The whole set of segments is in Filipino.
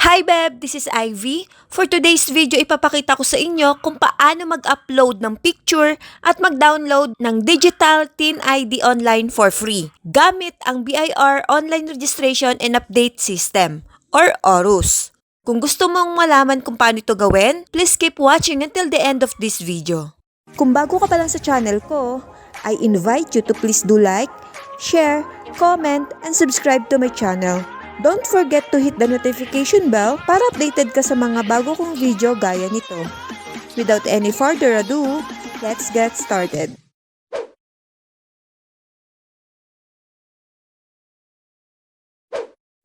Hi Beb, this is Ivy. For today's video, ipapakita ko sa inyo kung paano mag-upload ng picture at mag-download ng Digital TIN ID online for free gamit ang BIR Online Registration and Update System or ORUS. Kung gusto mong malaman kung paano ito gawin, please keep watching until the end of this video. Kung bago ka pa lang sa channel ko, I invite you to please do like, share, comment, and subscribe to my channel. Don't forget to hit the notification bell para updated ka sa mga bago kong video gaya nito. Without any further ado, let's get started.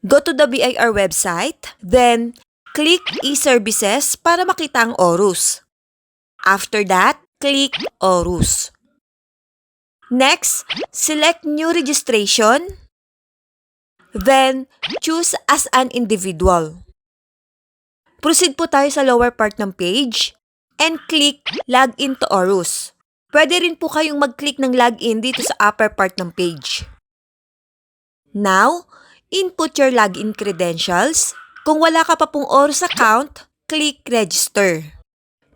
Go to the BIR website, then click e-services para makita ang ORUS. After that, click ORUS. Next, select new registration. Then, choose as an individual. Proceed po tayo sa lower part ng page and click Login to ORUS. Pwede rin po kayong mag-click ng login dito sa upper part ng page. Now, input your login credentials. Kung wala ka pa pong ORUS account, click Register.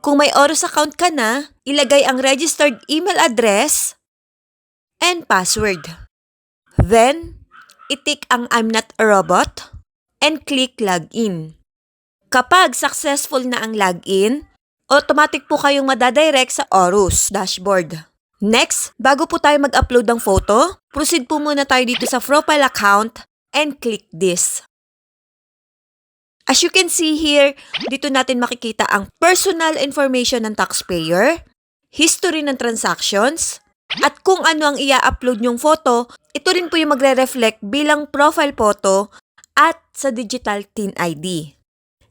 Kung may ORUS account ka na, ilagay ang registered email address and password. Then, i-tick ang I'm not a robot and click login. Kapag successful na ang login, automatic po kayong madadirect sa ORUS dashboard. Next, bago po tayo mag-upload ng photo, proceed po muna tayo dito sa profile account and click this. As you can see here, dito natin makikita ang personal information ng taxpayer, history ng transactions, at kung ano ang i-upload nyong photo, ito rin po yung magre-reflect bilang profile photo at sa Digital TIN ID.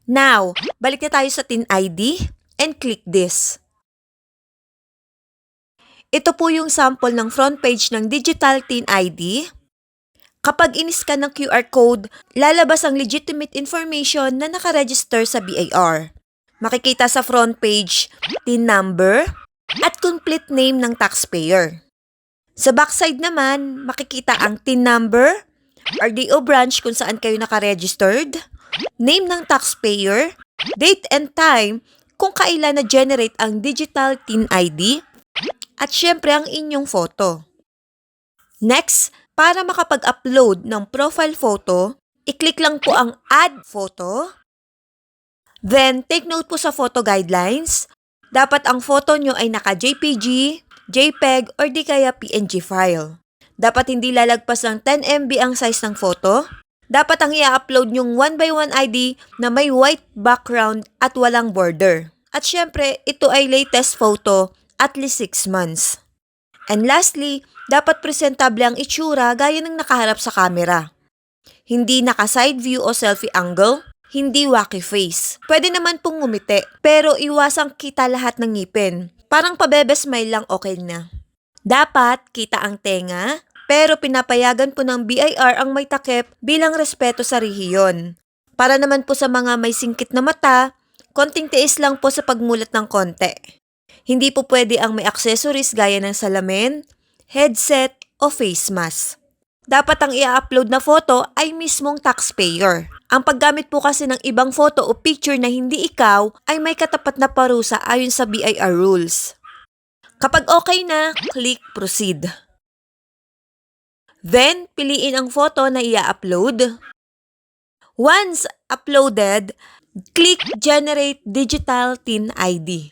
Now, balik na tayo sa TIN ID and click this. Ito po yung sample ng front page ng Digital TIN ID. Kapag in-scan ng QR code, lalabas ang legitimate information na nakaregister sa BIR. Makikita sa front page, TIN number, at complete name ng taxpayer. Sa backside naman, makikita ang TIN number, RDO branch kung saan kayo nakaregistered, name ng taxpayer, date and time kung kailan na-generate ang Digital TIN ID, at syempre ang inyong photo. Next, para makapag-upload ng profile photo, i-click lang po ang Add Photo. Then, take note po sa photo guidelines. Dapat ang photo nyo ay naka-JPG, JPEG, or di kaya PNG file. Dapat hindi lalagpas ng 10 MB ang size ng photo. Dapat ang i-upload nyong 1x1 ID na may white background at walang border. At syempre, ito ay latest photo at least 6 months. And lastly, dapat presentable ang itsura gaya ng nakaharap sa camera. Hindi naka-side view o selfie angle. Hindi wacky face. Pwede naman pong ngumiti, pero iwasang kita lahat ng ngipin. Parang pabebe smile lang okay na. Dapat kita ang tenga, pero pinapayagan po ng BIR ang may takip bilang respeto sa rehiyon. Para naman po sa mga may singkit na mata, konting tiis lang po sa pagmulat ng konti. Hindi po pwede ang may accessories gaya ng salamin, headset, o face mask. Dapat ang i-upload na photo ay mismong taxpayer. Ang paggamit po kasi ng ibang photo o picture na hindi ikaw ay may katapat na parusa ayon sa BIR rules. Kapag okay na, click Proceed. Then, piliin ang photo na i-upload. Once uploaded, click Generate Digital TIN ID.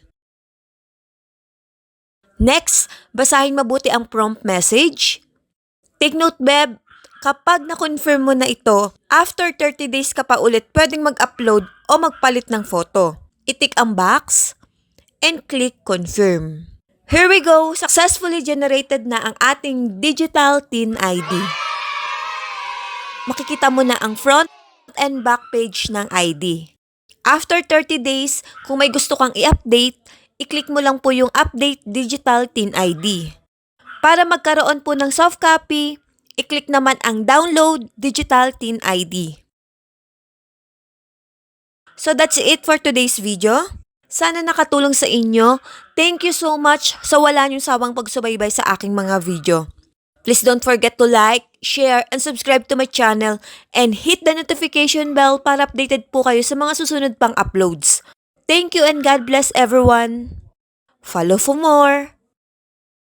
Next, basahin mabuti ang prompt message. Take note, Beb, kapag na-confirm mo na ito, after 30 days ka pa ulit pwedeng mag-upload o magpalit ng photo. I-tick ang box and click Confirm. Here we go! Successfully generated na ang ating Digital TIN ID. Makikita mo na ang front and back page ng ID. After 30 days, kung may gusto kang i-update, i-click mo lang po yung Update Digital TIN ID. Para magkaroon po ng soft copy, i-click naman ang Download Digital TIN ID. So that's it for today's video. Sana nakatulong sa inyo. Thank you so much sa wala niyong sawang pagsubaybay sa aking mga video. Please don't forget to like, share, and subscribe to my channel and hit the notification bell para updated po kayo sa mga susunod pang uploads. Thank you and God bless everyone. Follow for more.